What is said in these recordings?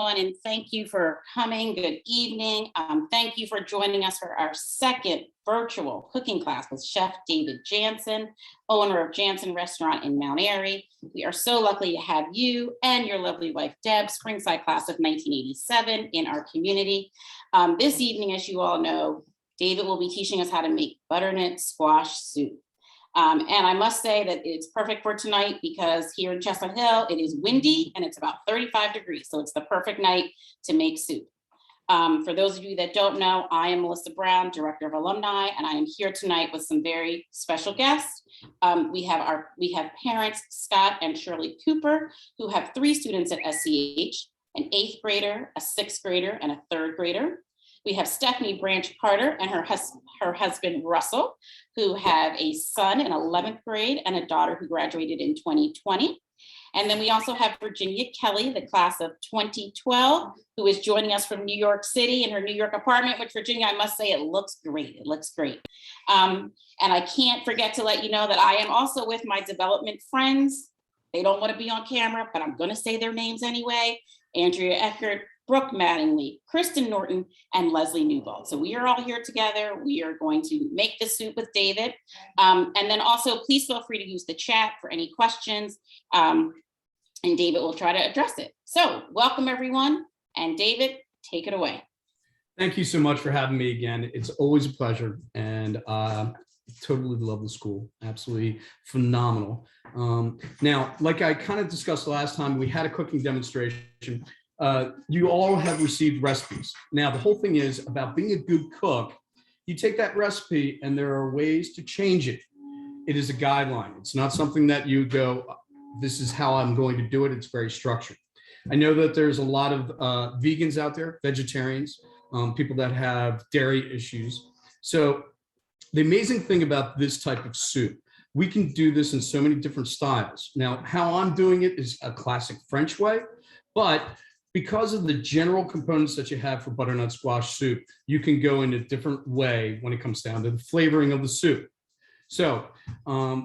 and thank you for coming. Good evening. Thank you for joining us for our second virtual cooking class with Chef David Jansen, owner of Jansen Restaurant in Mount Airy. We are so lucky to have you and your lovely wife, Deb, Springside class of 1987 in our community. This evening, as you all know, David will be teaching us how to make butternut squash soup. And I must say that it's perfect for tonight because here in Chestnut Hill, it is windy and it's about 35 degrees. So it's the perfect night to make soup. For those of you that don't know, I am Melissa Brown, Director of Alumni, and I am here tonight with some very special guests. We have parents, Scott and Shirley Cooper, who have 3 students at SCH, an 8th grader, a 6th grader, and a 3rd grader. We have Stephanie Branch Carter and her husband, Russell, who have a son in 11th grade and a daughter who graduated in 2020. And then we also have Virginia Kelly, the class of 2012, who is joining us from New York City in her New York apartment, which, Virginia, I must say, it looks great. It looks great. And I can't forget to let you know that I am also with my development friends. They don't want to be on camera, but I'm going to say their names anyway. Andrea Eckert, Brooke Mattingly, Kristen Norton, and Leslie Newbold. So we are all here together. We are going to make this soup with David. And then also, please feel free to use the chat for any questions. And David will try to address it. So welcome, everyone. And David, take it away. Thank you so much for having me again. It's always a pleasure. And totally love the school. Absolutely phenomenal. Now, like I kind of discussed last time, we had a cooking demonstration. You all have received recipes. Now, the whole thing is about being a good cook. You take that recipe and there are ways to change it. It is a guideline. It's not something that you go, this is how I'm going to do it. It's very structured. I know that there's a lot of vegans out there, vegetarians, people that have dairy issues. So the amazing thing about this type of soup, we can do this in so many different styles. Now, how I'm doing it is a classic French way, but because of the general components that you have for butternut squash soup, you can go in a different way when it comes down to the flavoring of the soup. So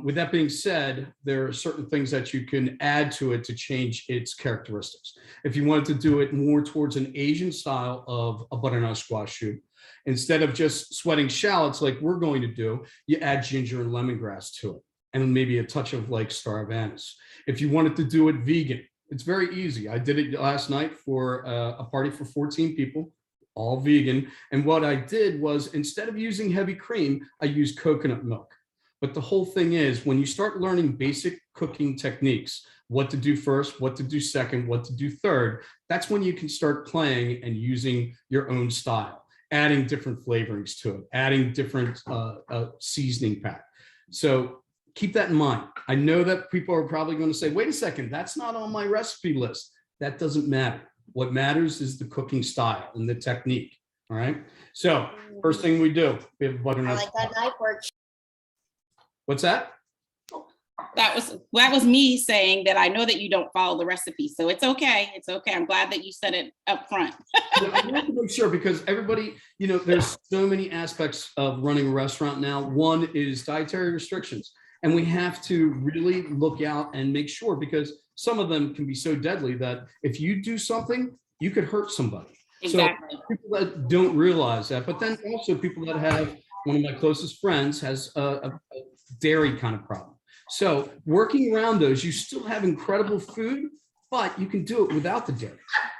with that being said, there are certain things that you can add to it to change its characteristics. If you wanted to do it more towards an Asian style of a butternut squash soup, instead of just sweating shallots like we're going to do, you add ginger and lemongrass to it, and maybe a touch of like star of anise. If you wanted to do it vegan, it's very easy. I did it last night for a party for 14 people, all vegan. And what I did was, instead of using heavy cream, I used coconut milk. But the whole thing is, when you start learning basic cooking techniques, what to do first, what to do second, what to do third, that's when you can start playing and using your own style, adding different flavorings to it, adding different seasoning pack. So keep that in mind. I know that people are probably going to say, wait a second, that's not on my recipe list. That doesn't matter. What matters is the cooking style and the technique. All right. So first thing we do, we have butternut. I like that knife work. What's that? That was me saying that I know that you don't follow the recipe. So it's okay. It's okay. I'm glad that you said it up front. I want to make sure, because everybody, you know, there's so many aspects of running a restaurant now. One is dietary restrictions. And we have to really look out and make sure, because some of them can be so deadly that if you do something, you could hurt somebody. Exactly. So people that don't realize that, but then also people that have, one of my closest friends has a dairy kind of problem. So working around those, you still have incredible food, but you can do it without the dairy.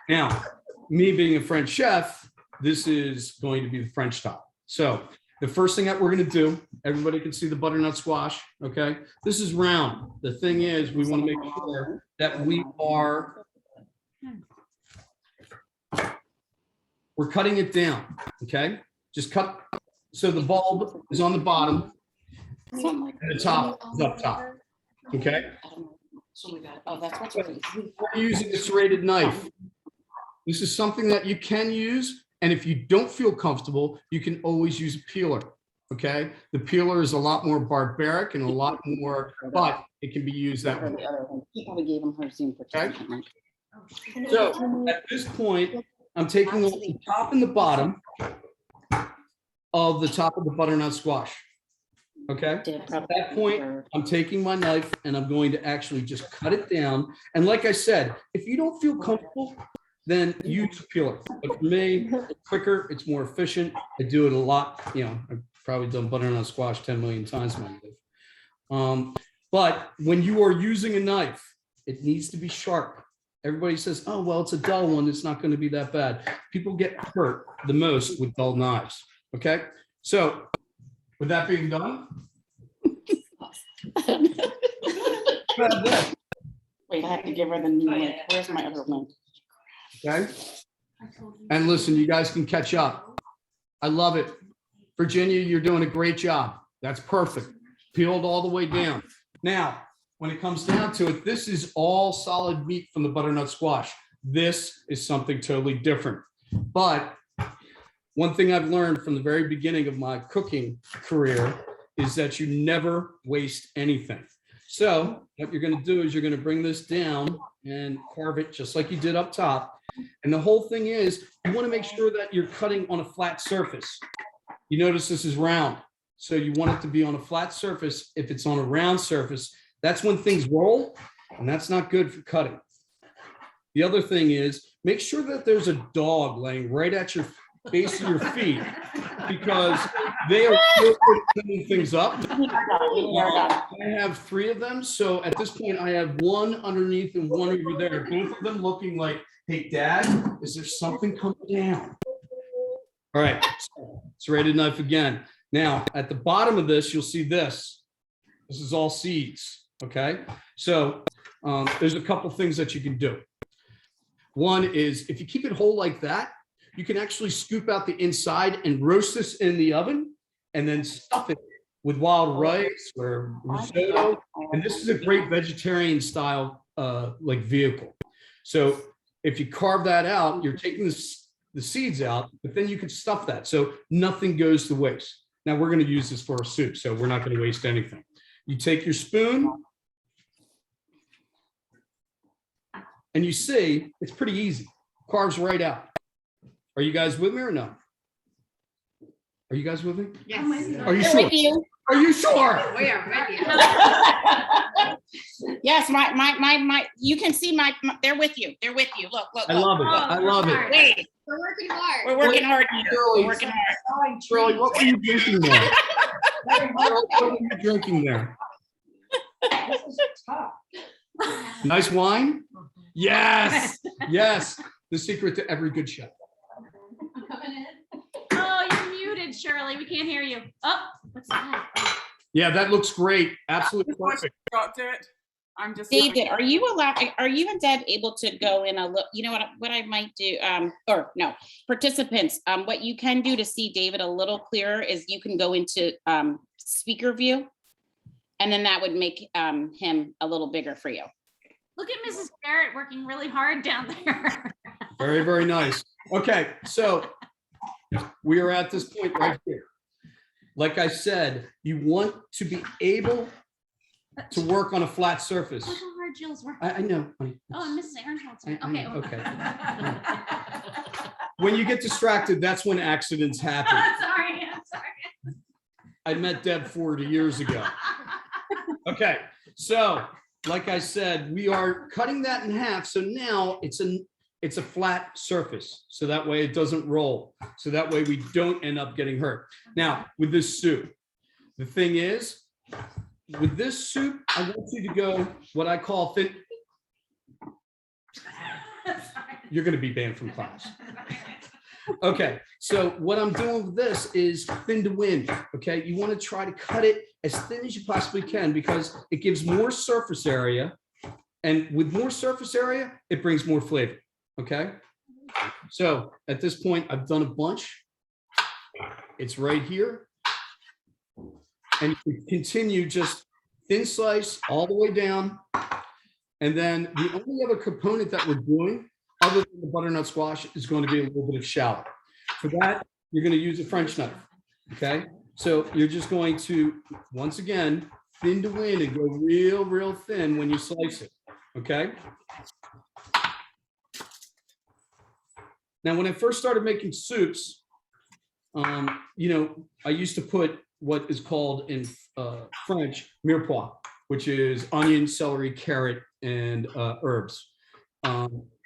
Now, me being a French chef, this is going to be the French style. So the first thing that we're going to do, everybody can see the butternut squash, okay? This is round. The thing is, we want to make sure that we're cutting it down, okay? Just cut, so the bulb is on the bottom, and the top is up top, okay? Oh, that's what's right. We're using a serrated knife. This is something that you can use. And if you don't feel comfortable, you can always use a peeler, okay? The peeler is a lot more barbaric and a lot more, but it can be used that way. He probably gave him her Zoom protection. Okay. So at this point, I'm taking the top and the bottom of the top of the butternut squash, okay? At that point, I'm taking my knife and I'm going to actually just cut it down. And like I said, if you don't feel comfortable, then use a peeler. But for me, it's quicker, it's more efficient. I do it a lot. I've probably done butternut squash 10 million times in my life. But when you are using a knife, it needs to be sharp. Everybody says, oh, well, it's a dull one. It's not going to be that bad. People get hurt the most with dull knives. Okay. So with that being done. Wait, I have to give her the new link. Where's my other link? Okay. And listen, you guys can catch up. I love it. Virginia, you're doing a great job. That's perfect. Peeled all the way down. Now, when it comes down to it, this is all solid meat from the butternut squash. This is something totally different. But one thing I've learned from the very beginning of my cooking career is that you never waste anything. So what you're going to do is you're going to bring this down and carve it just like you did up top. And the whole thing is you want to make sure that you're cutting on a flat surface. You notice this is round. So you want it to be on a flat surface. If it's on a round surface, that's when things roll, and that's not good for cutting. The other thing is make sure that there's a dog laying right at your base of your feet, because they are cleaning things up. I have 3 of them. So at this point, I have one underneath and one over there. Both of them looking like, hey, Dad, is there something coming down? All right, serrated knife again. Now, at the bottom of this, you'll see this. This is all seeds. Okay, so there's a couple things that you can do. One is if you keep it whole like that, you can actually scoop out the inside and roast this in the oven and then stuff it with wild rice or risotto. And this is a great vegetarian style like vehicle. So if you carve that out, you're taking the seeds out, but then you can stuff that. So nothing goes to waste. Now we're going to use this for a soup, so we're not going to waste anything. You take your spoon and you see it's pretty easy. Carves right out. Are you guys with me or no? Are you guys with me? Yes. Are you sure? With you. Are you sure? We are ready. Yes, my, you can see they're with you. They're with you. Look. I love it. I love it. Wait, We're working hard. we're working hard here. We're working hard. Shirley, what were you drinking there? What were you drinking there? Nice wine? Yes. Yes. The secret to every good chef. Oh, you're muted, Shirley. We can't hear you. Oh, what's that? Yeah, that looks great. Absolutely perfect. Got to it. I'm just David, are you and Deb able to go in a look? You know what I might do, or no, participants, what you can do to see David a little clearer is you can go into speaker view, and then that would make him a little bigger for you. Look at Mrs. Garrett working really hard down there. Very, very nice. Okay, so we are at this point right here. Like I said, you want to be able to work on a flat surface. Look how hard Jill's working. I know, honey. Oh, and Mrs. Aaron's I know, okay. okay. When you get distracted, that's when accidents happen. I'm sorry. I met Deb 40 years ago. Okay, so like I said, we are cutting that in half. So now it's a flat surface. So that way it doesn't roll. So that way we don't end up getting hurt. Now with this soup, the thing is, with this soup, I want you to go what I call thin. You're going to be banned from class. Okay, so what I'm doing with this is thin to win. Okay, you want to try to cut it as thin as you possibly can because it gives more surface area, and with more surface area, it brings more flavor. Okay, so at this point, I've done a bunch. It's right here, and you can continue just thin slice all the way down, and then the only other component that we're doing, other than the butternut squash, is going to be a little bit of shallot. For that, you're going to use a French knife. Okay, so you're just going to, once again, thin to win and go real thin when you slice it. Okay. Now, when I first started making soups, you know, I used to put what is called in French mirepoix, which is onion, celery, carrot, and herbs.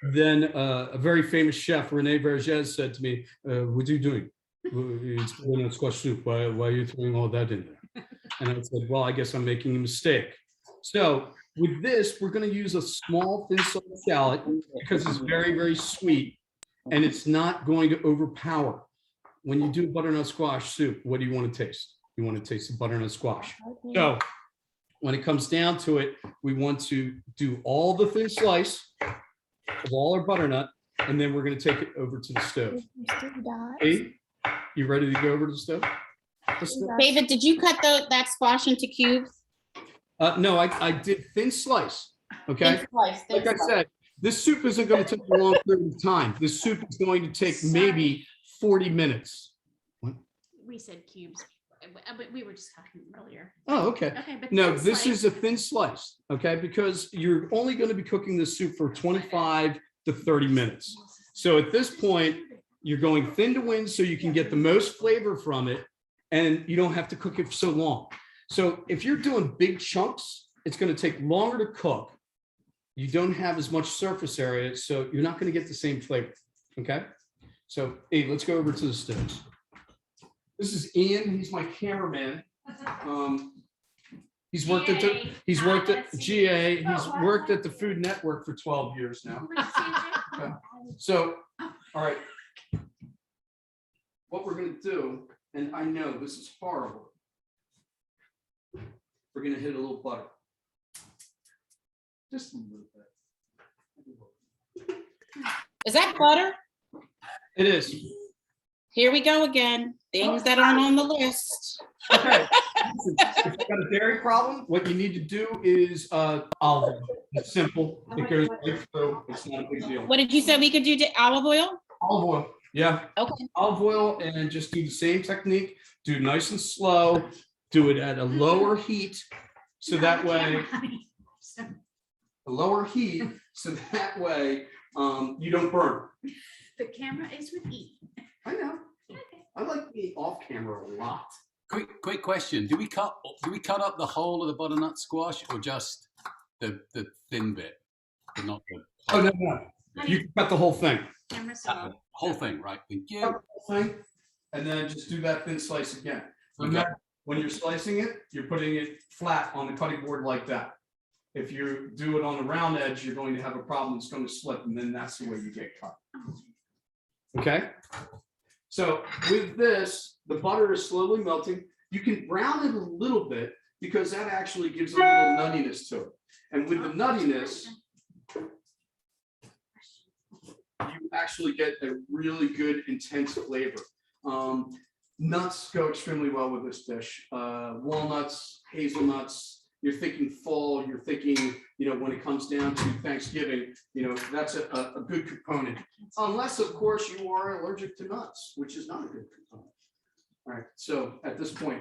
then a very famous chef, Rene Vergès, said to me, what are you doing? It's butternut squash soup. Why are you throwing all that in there? And I said, well, I guess I'm making a mistake. So with this, we're going to use a small thin sliced shallot because it's very, very sweet and it's not going to overpower. When you do butternut squash soup, what do you want to taste? You want to taste the butternut squash. So when it comes down to it, we want to do all the thin slice of all our butternut, and then we're going to take it over to the stove. Hey, you ready to go over to the stove? David, did you cut that squash into cubes? No, I did thin slice. Okay. Thin slice, thin Like I slice. said, this soup isn't going to take a long period of time. This soup is going to take maybe 40 minutes. We said cubes, but we were just talking earlier. Oh, okay. Okay, but No, thin this slice- is a thin slice, okay? Because you're only going to be cooking this soup for 25 to 30 minutes. So at this point, you're going thin to win so you can get the most flavor from it and you don't have to cook it for so long. So if you're doing big chunks, it's going to take longer to cook. You don't have as much surface area, so you're not going to get the same flavor, okay? So, hey, let's go over to the stoves. This is Ian. He's my cameraman. He's worked at GA. He's worked at the Food Network for 12 years now. Okay. So, all right. What we're going to do, and I know this is horrible. We're going to hit a little butter. Just a little bit. Is that butter? It is. Here we go again. Things that aren't on the list. Okay. Listen, if you've got a dairy problem, what you need to do is olive oil. It's simple. It goes right through. It's not a big deal. What did you say we could do to olive oil? Olive oil. Yeah. Okay. Olive oil, and just do the same technique. Do it nice and slow. Do it at a lower heat. So that way, a lower heat. So that way you don't burn. The camera is with E. I know. I like being off camera a lot. Quick question. Do we cut up the whole of the butternut squash or just the thin bit? But not the Oh, no. You cut the whole thing. Camera's whole thing, right? Thank you. Cut the whole thing, and then just do that thin slice again. Remember, when you're slicing it, you're putting it flat on the cutting board like that. If you do it on the round edge, you're going to have a problem. It's going to slip, and then that's the way you get cut. Okay. So with this, the butter is slowly melting. You can brown it a little bit because that actually gives a little nuttiness to it. And with the nuttiness, you actually get a really good intense flavor. Nuts go extremely well with this dish. Walnuts, hazelnuts. You're thinking fall, you're thinking, when it comes down to Thanksgiving, that's a good component. Unless, of course, you are allergic to nuts, which is not a good component. All right, so at this point,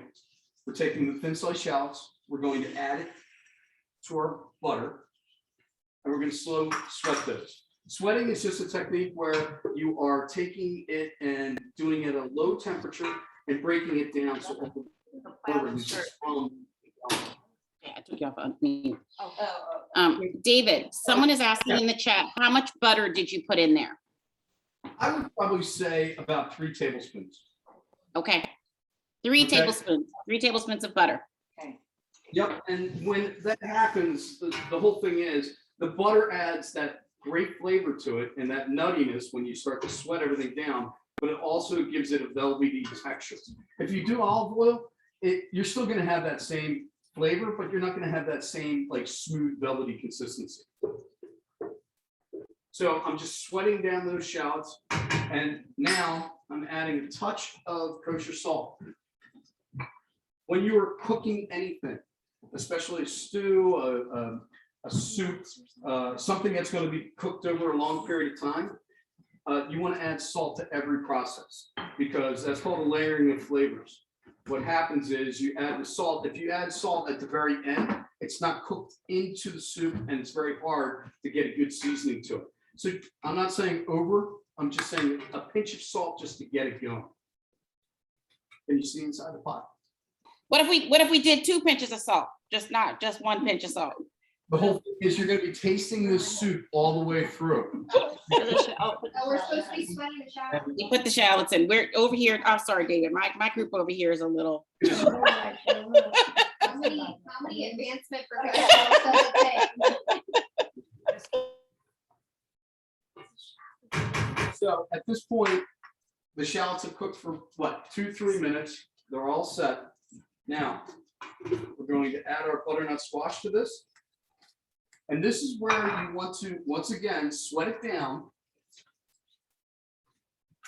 we're taking the thin sliced shallots, we're going to add it to our butter, and we're going to slow sweat those. Sweating is just a technique where you are taking it and doing it at a low temperature and breaking it down so all the butter releases from. Yeah, I took you off on mute. David, someone is asking in the chat, how much butter did you put in there? I would probably say about 3 tablespoons. Okay. 3 Okay. tablespoons, 3 tablespoons of butter. Yep, and when that happens, the whole thing is the butter adds that great flavor to it and that nuttiness when you start to sweat everything down, but it also gives it a velvety texture. If you do olive oil, you're still going to have that same flavor, but you're not going to have that same smooth velvety consistency. So I'm just sweating down those shallots, and now I'm adding a touch of kosher salt. When you are cooking anything, especially a stew, a soup, something that's going to be cooked over a long period of time, you want to add salt to every process because that's called a layering of flavors. What happens is you add the salt. If you add salt at the very end, it's not cooked into the soup and it's very hard to get a good seasoning to it. So I'm not saying over, I'm just saying a pinch of salt just to get it going. Can you see inside the pot? What if we did 2 pinches of salt? Just 1 pinch of salt. The whole thing is you're going to be tasting this soup all the way through. Oh, we're supposed to be sweating the shower. You put the shallots in. We're over here. I'm sorry, David. My group over here is a little. How many advancement professionals does it take? So at this point, the shallots have cooked for what, 2-3 minutes. They're all set. Now, we're going to add our butternut squash to this. And this is where you want to, once again, sweat it down.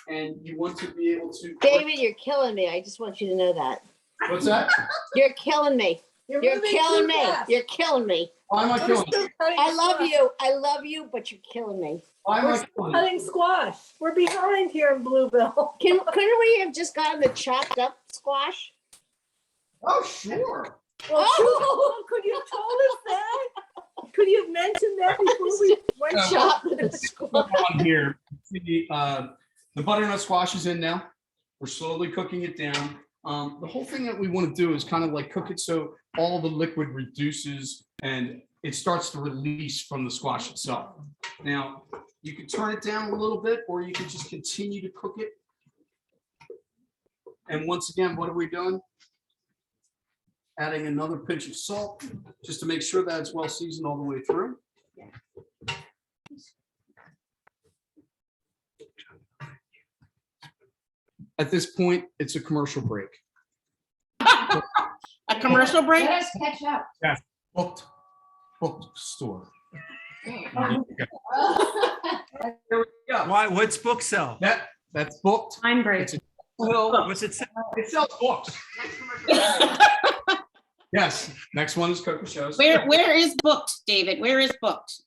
And you want to be able to. David, you're killing me. I just want you to know that. What's that? You're killing me. You're moving killing too me. fast. You're killing me. Why am I killing? We're still cutting I love squash. you. I love you, but you're killing me. Why am We're I still killing? cutting squash. We're behind here in Bluebell. Couldn't we have just gotten the chopped up squash? Oh, sure. Well, Oh. could you have told us that? Could you have mentioned that before we went No. shopping? The squash. On here, the butternut squash is in now. We're slowly cooking it down. The whole thing that we want to do is kind of like cook it so all the liquid reduces and it starts to release from the squash itself. Now, you can turn it down a little bit, or you can just continue to cook it. And once again, what are we doing? Adding another pinch of salt, just to make sure that it's well seasoned all the way through. At this point, it's a commercial break. A commercial break? Let us catch up. Booked store. There we go. Why? What's book sell? That's booked. Time break. It's a- Well, What's it say? it sells books. Yes, next one is Coco Shows. Where is booked, David? Where is booked?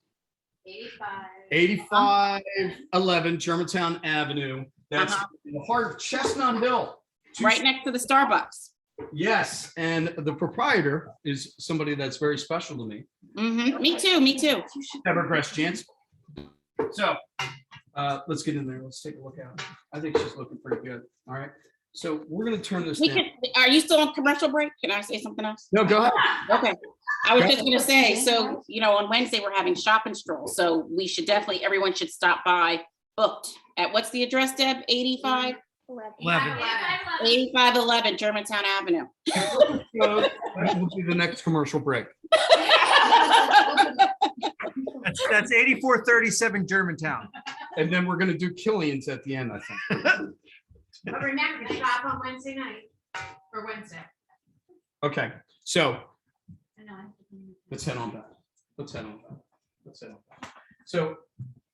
8511 Germantown Avenue. That's in the heart of Chestnut Hill. Right next to the Starbucks. Yes, and the proprietor is somebody that's very special to me, Me too, me too. David Jansen. So let's get in there. Let's take a look at it. I think she's looking pretty good. All right. So we're going to turn this down. Are you still on commercial break? Can I say something else? No, go ahead. Okay. I was just gonna say, so, on Wednesday, we're having shop and stroll, so we should definitely, everyone should stop by booked at, what's the address, Deb? 8511 Germantown Avenue. That will be the next commercial break. That's 8437 Germantown. And then we're going to do Killian's at the end, I think. But remember, shop on Wednesday night, or Wednesday. Okay, so let's head on back. So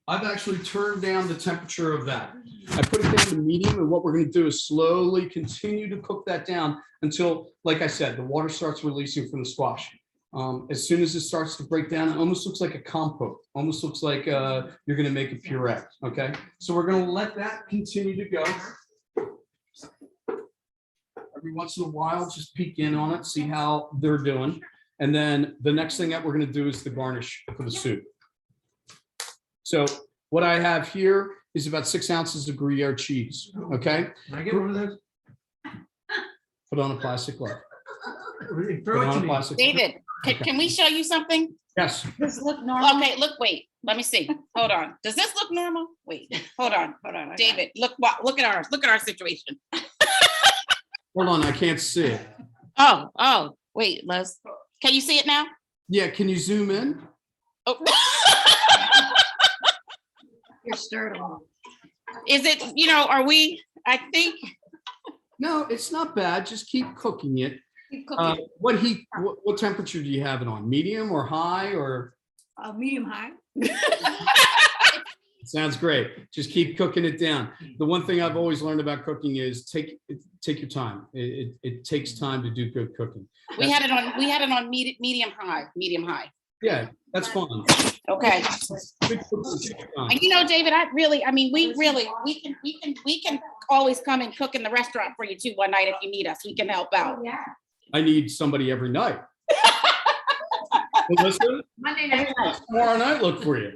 I've actually turned down the temperature of that. I put it down to medium, and what we're going to do is slowly continue to cook that down until, like I said, the water starts releasing from the squash. As soon as it starts to break down, it almost looks like a compote. Almost looks like you're going to make a puree. Okay, so we're going to let that continue to go. Every once in a while, just peek in on it, see how they're doing. And then the next thing that we're going to do is the garnish for the soup. So what I have here is about 6 ounces of Gruyere cheese. Okay, Can I get one of those? put on a plastic glove. Put Throw it on to a me. plastic. David, can we show you something? Yes. Does this look normal? Okay, look, wait, let me see. Hold on. Does this look normal? Wait, hold on. David, look at ours. Look at our situation. Hold on, I can't see it. Oh, wait, Les. Can you see it now? Yeah, can you zoom in? Oh. You're startling. Is it, are we, I think. No, it's not bad. Just keep cooking it. Keep cooking. What temperature do you have it on? Medium or high or? Medium high. Sounds great. Just keep cooking it down. The one thing I've always learned about cooking is take your time. It takes time to do good cooking. We had it on medium high. Yeah, that's fun. Okay. Good cooking takes time. And David, we can always come and cook in the restaurant for you too one night if you need us. We can help out. Yeah. I need somebody every night. Listen, Monday night. tomorrow night look for you.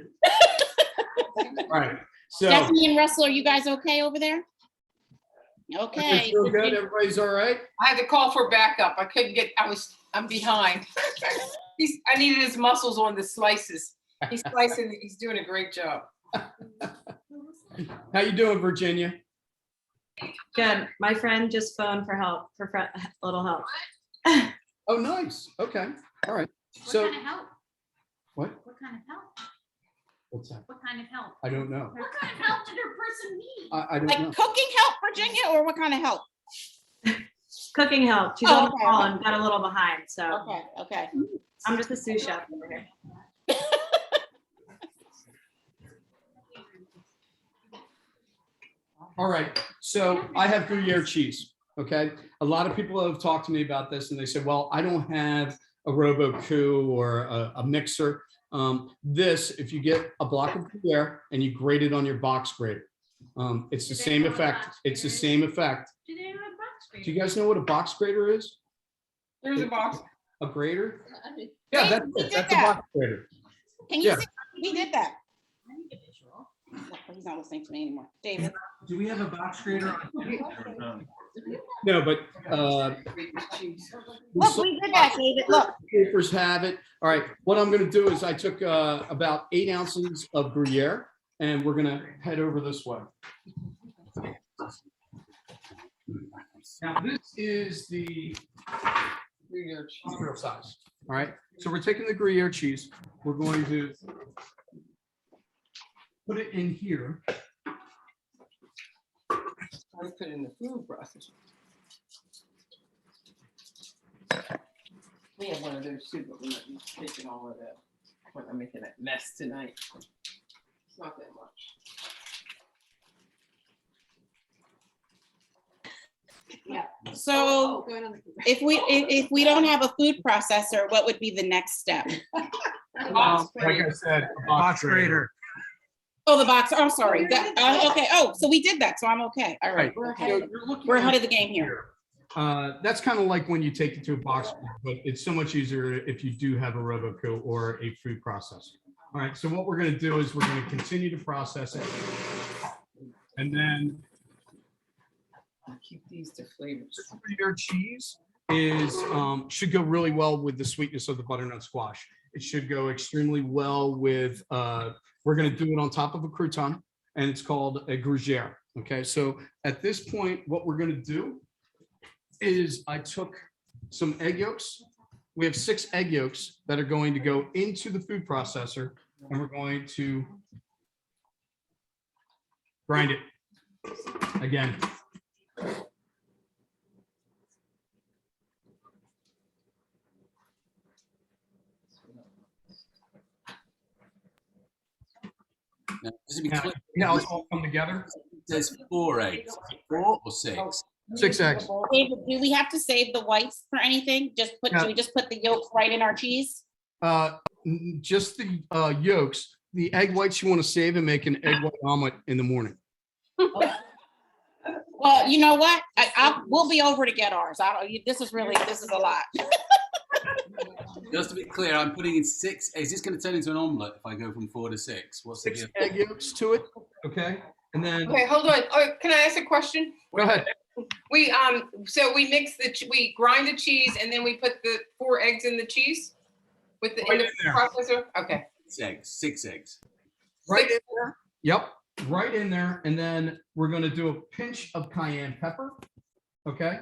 All right. So Stephanie and Russell, are you guys okay over there? Okay. feel good. Everybody's all right. I had to call for backup. I couldn't get, I'm behind. I needed his muscles on the slices. He's slicing, he's doing a great job. How you doing, Virginia? Good. My friend just phoned for help, for a little help. Oh, nice. Okay. All right. What So kind of help? what? What kind of help? What's that? What kind of help? I don't know. What kind of help did her person need? I don't Like know. cooking help, Virginia, or what kind of help? Cooking help. She's Oh, on the okay, call okay. and got a little behind, so Okay, okay. I'm just a sous chef over here. All right. So I have Gruyere cheese. Okay. A lot of people have talked to me about this and they said, well, I don't have a Robo-Coup or a mixer. This, if you get a block of Gruyere and you grate it on your box grater, it's the Do they same know what effect. box It's the grater is? same effect. Do they have a box grater? Do you guys know what a box grater is? There's a box. A grater? Yeah, that's We it. did That's a that. box grater. Can you Yeah. see? We did that. I need a visual. He's not listening to me anymore. David. Do we have a box grater on? No, but Look, we did that, David. Look. papers have it. All right, what I'm gonna do is I took about 8 ounces of Gruyere and we're gonna head over this way. Now, this is the Gruyere cheese size. All right, so we're taking the Gruyere cheese. We're going to put it in here. I put it in the food processor. We have one of those too, but we're not taking all of that. We're not making that mess tonight. It's not that much. So if we don't have a food processor, what would be the next step? Like I said, a Box grater. Oh, the box. I'm sorry. Okay. Oh, so we did that. So I'm okay. All right. Right. Okay. So you're looking We're at ahead of the game here. That's kind of like when you take it to a box, but it's so much easier if you do have a Robo-Coup or a food processor. All right, so what we're going to do is we're going to continue to process it. And then Keep these to flavors. Gruyere cheese is should go really well with the sweetness of the butternut squash. It should go extremely well with, we're going to do it on top of a crouton, and it's called a Gruyere. Okay, so at this point, what we're going to do is I took some egg yolks. We have 6 egg yolks that are going to go into the food processor, and we're going to grind it again. Now, just to be Now, clear, now it's all come together. there's 4 eggs, 4 or 6. 6 eggs. David, do we have to save the whites for anything? Do we just put the yolks right in our cheese? Just the yolks. The egg whites you want to save and make an egg white omelet in the morning. Well, you know what? We'll be over to get ours. This is a lot. Just to be clear, I'm putting in 6 eggs. Is this going to turn into an omelette if I go from 4 to 6? What's the 6 deal? egg yolks to it. Okay, and then Okay, hold on. Oh, can I ask a question? go ahead. So we we grind the cheese and then we put the 4 eggs in the cheese with the Right in in the there. processor? Okay. 6 eggs. 6 eggs. Right in there. Yep, right in there. And then we're going to do a pinch of cayenne pepper. Okay.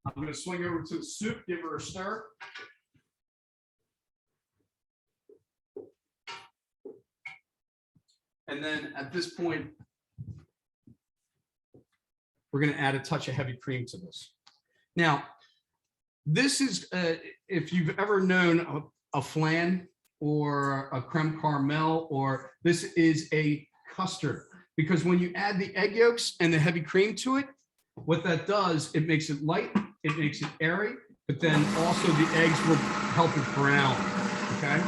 I'm going to swing over to the soup, give her a stir. And then at this point, we're going to add a touch of heavy cream to this. Now, this is, if you've ever known a flan or a creme caramel, or this is a custard, because when you add the egg yolks and the heavy cream to it, what that does, it makes it light, it makes it airy, but then also the eggs will help it brown, okay?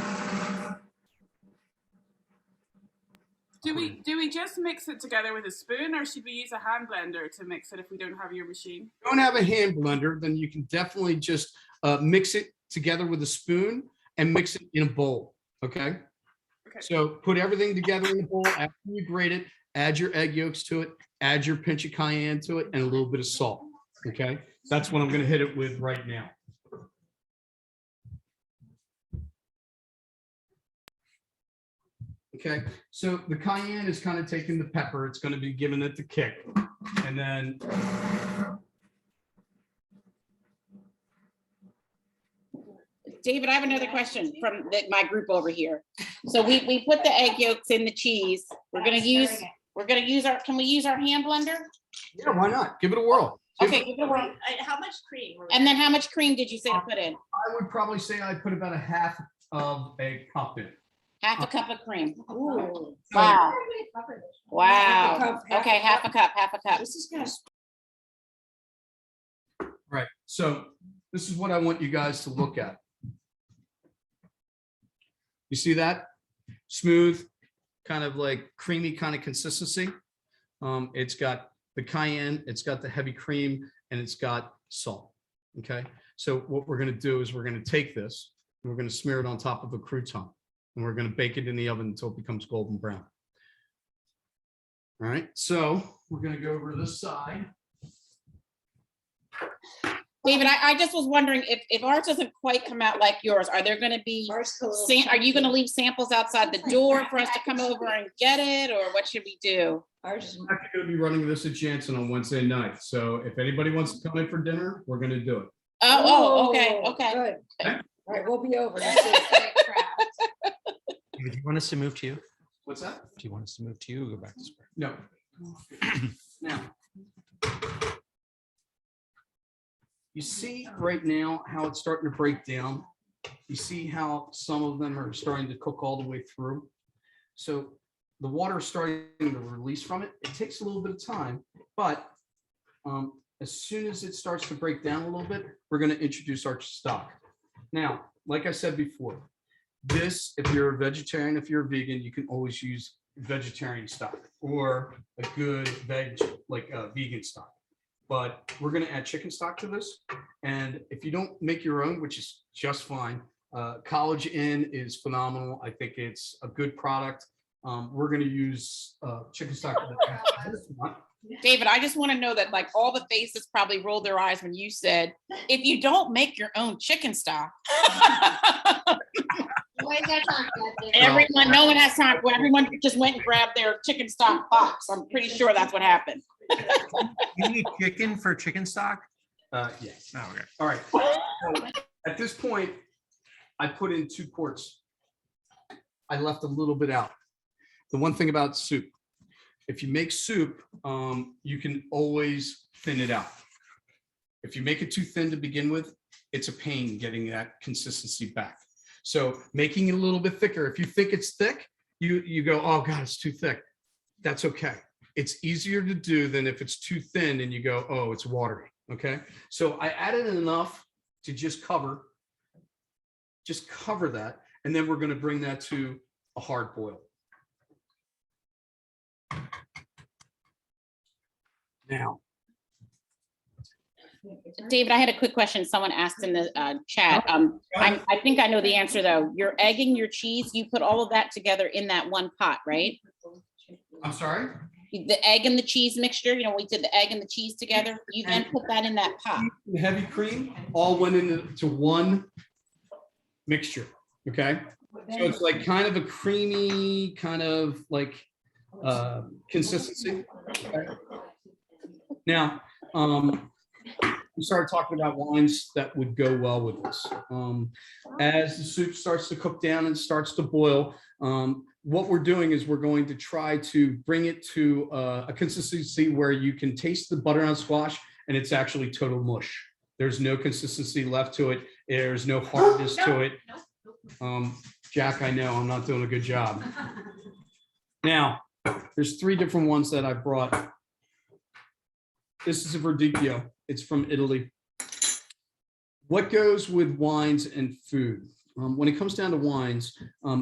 Do we just mix it together with a spoon, or should we use a hand blender to mix it if we don't have your machine? If you don't have a hand blender, then you can definitely just mix it together with a spoon and mix it in a bowl, okay? Okay. So put everything together in the bowl. After you grate it, add your egg yolks to it, add your pinch of cayenne to it, and a little bit of salt, okay? That's what I'm gonna hit it with right now. Okay, so the cayenne is kind of taking the pepper. It's going to be giving it the kick. And then David, I have another question from my group over here. So we put the egg yolks in the cheese. We're gonna use can we use our hand blender? yeah, why not? Give it a whirl. Okay, give it a whirl. How much cream? And then how much cream did you say to put in? I would probably say I'd put about a half of a cup in. Half a cup of cream. Ooh. Wow. Wow. Half a cup, Okay, half a cup, half a cup. This is gonna. Right. So this is what I want you guys to look at. You see that? Smooth, kind of like creamy kind of consistency. It's got the cayenne, it's got the heavy cream, and it's got salt. Okay. So what we're going to do is we're going to take this and we're going to smear it on top of a crouton, and we're going to bake it in the oven until it becomes golden brown. All right. So we're going to go over to this side. David, I just was wondering if ours doesn't quite come out like yours, are there going to be, are you going to leave samples outside the door for us to come over and get it, or what should we do? I'm actually going to be running this at Jansen on Wednesday night. So if anybody wants to come in for dinner, we're going to do it. Okay. Good. All right, we'll be over. This is great crowd. Do you want us to move to you? What's that? Do you want us to move to you or go back to square? No. Now, you see right now how it's starting to break down. You see how some of them are starting to cook all the way through. So the water is starting to release from it. It takes a little bit of time, but as soon as it starts to break down a little bit, we're going to introduce our stock. Now, like I said before, this, if you're a vegetarian, if you're a vegan, you can always use vegetarian stock or a good vegan stock. But we're going to add chicken stock to this. And if you don't make your own, which is just fine, College Inn is phenomenal. I think it's a good product. We're going to use chicken stock. David, I just want to know that like all the faces probably rolled their eyes when you said, if you don't make your own chicken stock. Everyone, no one has time. Everyone just went and grabbed their chicken stock box. I'm pretty sure that's what happened. You need chicken for chicken stock? Yes. Oh, okay. All right. So at this point, I put in 2 quarts. I left a little bit out. The one thing about soup, if you make soup, you can always thin it out. If you make it too thin to begin with, it's a pain getting that consistency back. So making it a little bit thicker. If you think it's thick, you go, oh God, it's too thick. That's okay. It's easier to do than if it's too thin and you go, oh, it's watery. Okay. So I added enough to just cover that. And then we're going to bring that to a hard boil. Now, David, I had a quick question. Someone asked in the chat. I think I know the answer though. You're egging your cheese. You put all of that together in that one pot, right? I'm sorry? The egg and the cheese mixture, you know, we did the egg and the cheese together. You then put that in that pot. The heavy cream all went into one mixture. Okay. So it's like kind of a creamy kind of like consistency. Okay. Now, we started talking about wines that would go well with this. As the soup starts to cook down and starts to boil, what we're doing is we're going to try to bring it to a consistency where you can taste the butternut squash and it's actually total mush. There's no consistency left to it. There's no hardness to it. Jack, I know I'm not doing a good job. Now, there's 3 different ones that I brought. This is a Verdicchio. It's from Italy. What goes with wines and food? When it comes down to wines,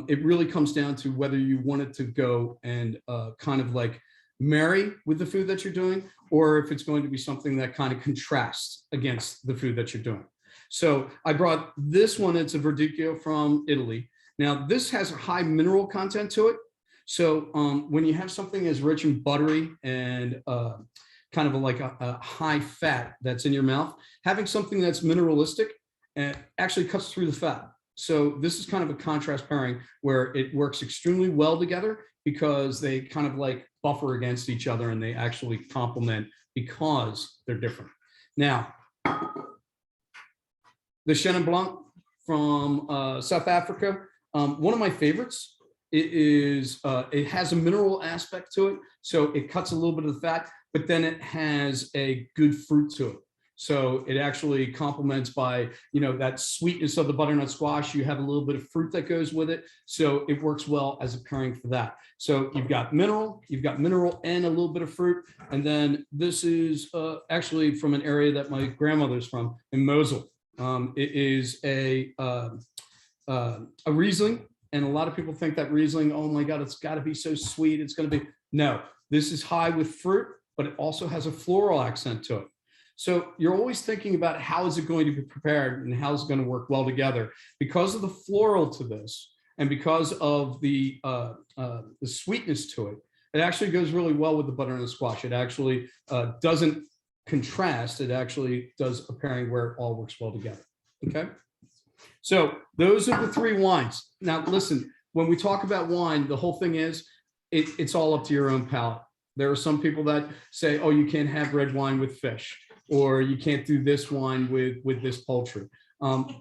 it really comes down to whether you want it to go and kind of like marry with the food that you're doing, or if it's going to be something that kind of contrasts against the food that you're doing. So I brought this one. It's a Verdicchio from Italy. Now, this has a high mineral content to it. So when you have something as rich and buttery and kind of like a high fat that's in your mouth, having something that's mineralistic actually cuts through the fat. So this is kind of a contrast pairing where it works extremely well together because they kind of like buffer against each other and they actually complement because they're different. Now, the Chenin Blanc from South Africa, one of my favorites. It has a mineral aspect to it, so it cuts a little bit of the fat, but then it has a good fruit to it. So it actually complements by, that sweetness of the butternut squash. You have a little bit of fruit that goes with it, so it works well as a pairing for that. So you've got mineral and a little bit of fruit, and then this is actually from an area that my grandmother's from in Mosul. It is a Riesling. And a lot of people think that Riesling, oh my God, it's got to be so sweet. It's going to be, no, this is high with fruit, but it also has a floral accent to it. So you're always thinking about how is it going to be prepared and how is it going to work well together. Because of the floral to this and because of the sweetness to it, it actually goes really well with the butternut squash. It actually doesn't contrast. It actually does a pairing where it all works well together. Okay. So those are the 3 wines. Now, listen, when we talk about wine, the whole thing is it's all up to your own palate. There are some people that say, oh, you can't have red wine with fish, or you can't do this wine with this poultry.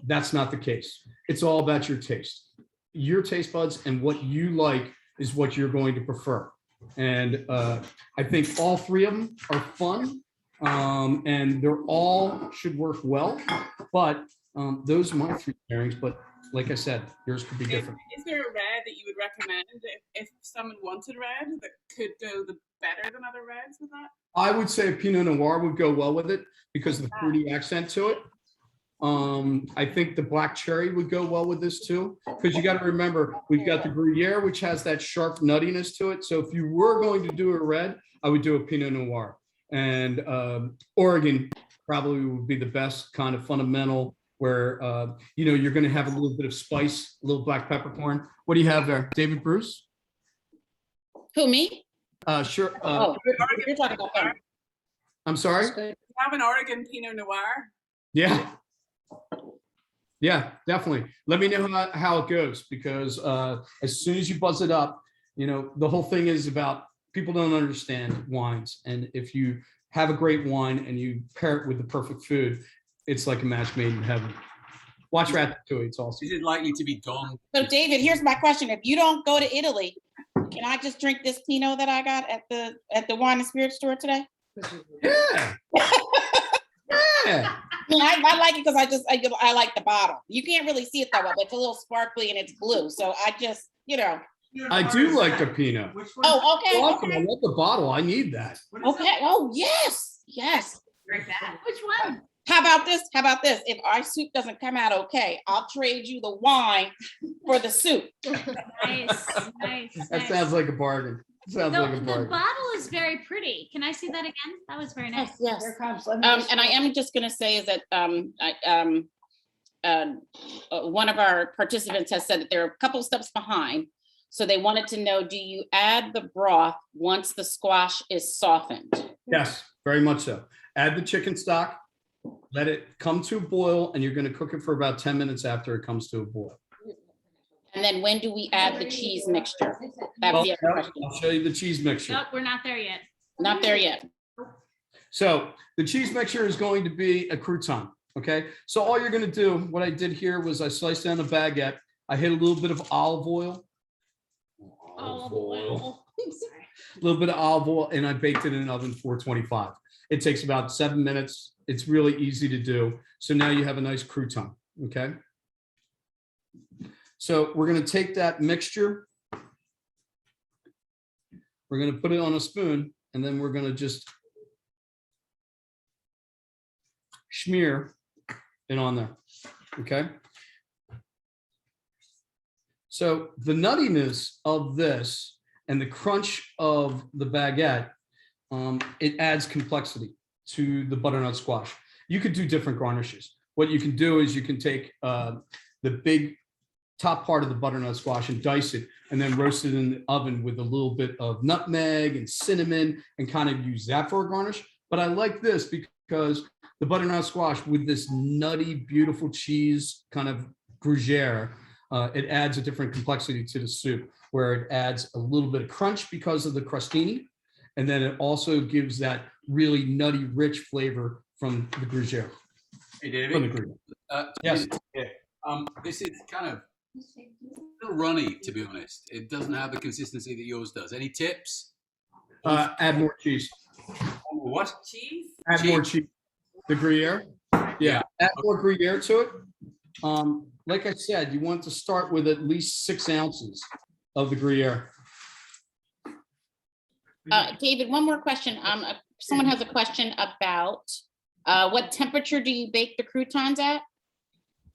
That's not the case. It's all about your taste. Your taste buds and what you like is what you're going to prefer. And I think all 3 of them are fun, and they're all should work well, but those are my 3 pairings, but like I said, yours could be different. Is there a red that you would recommend if someone wanted red that could go better than other reds with that? I would say a Pinot Noir would go well with it because of the fruity accent to it. I think the black cherry would go well with this too, because you got to remember, we've got the Gruyere, which has that sharp nuttiness to it. So if you were going to do a red, I would do a Pinot Noir. And Oregon probably would be the best kind of fundamental where, you're going to have a little bit of spice, a little black peppercorn. What do you have there? David Bruce? Who, me? Sure. You're talking about him. I'm sorry? You have an Oregon Pinot Noir? Yeah. Yeah, definitely. Let me know how it goes, because as soon as you buzz it up, the whole thing is about people don't understand wines. And if you have a great wine and you pair it with the perfect food, it's like a match made in heaven. Watch Ratatouille. It's awesome. Is it likely to be gone? So David, here's my question. If you don't go to Italy, can I just drink this Pinot that I got at the wine and spirit store today? Yeah. Yeah. I like it because I like the bottle. You can't really see it that well, but it's a little sparkly and it's blue. So I just, I do like the Pinot. Oh, okay. Awesome. Okay. I love the bottle. I need that. Okay. Oh, yes. Yes. Drink that. Which one? How about this? If our soup doesn't come out okay, I'll trade you the wine for the soup. Nice, nice. That sounds like a bargain. Sounds like a The bargain. bottle is very pretty. Can I see that again? That was very nice. Yes. Here comes. And I am just going to say is that one of our participants has said that they're a couple steps behind. So they wanted to know, do you add the broth once the squash is softened? Yes, very much so. Add the chicken stock, let it come to a boil, and you're going to cook it for about 10 minutes after it comes to a boil. And then when do we add the cheese mixture? That's the other question. I'll show you the cheese mixture. Nope, we're not there yet. Not there yet. So the cheese mixture is going to be a crouton. Okay. So all you're going to do, what I did here was I sliced down a baguette. I hit a little bit of olive oil. Olive oil. A little bit of olive oil, and I baked it in an oven 425. It takes about 7 minutes. It's really easy to do. So now you have a nice crouton. Okay. So we're going to take that mixture. We're going to put it on a spoon, and then we're going to just smear it on there. Okay. So the nuttiness of this and the crunch of the baguette, it adds complexity to the butternut squash. You could do different garnishes. What you can do is you can take the big top part of the butternut squash and dice it and then roast it in the oven with a little bit of nutmeg and cinnamon and kind of use that for a garnish. But I like this because the butternut squash with this nutty, beautiful cheese kind of Gruyere, it adds a different complexity to the soup, where it adds a little bit of crunch because of the crostini. And then it also gives that really nutty, rich flavor from the Gruyere. Hey, From the David. Gruyere. Yes. This is kind of a little runny, to be honest. It doesn't have the consistency that yours does. Any tips? Add more cheese. What? Cheese? Add more cheese. The Gruyere. Yeah. Add more Gruyere to it. Like I said, you want to start with at least 6 ounces of the Gruyere. David, one more question. Someone has a question about what temperature do you bake the croutons at?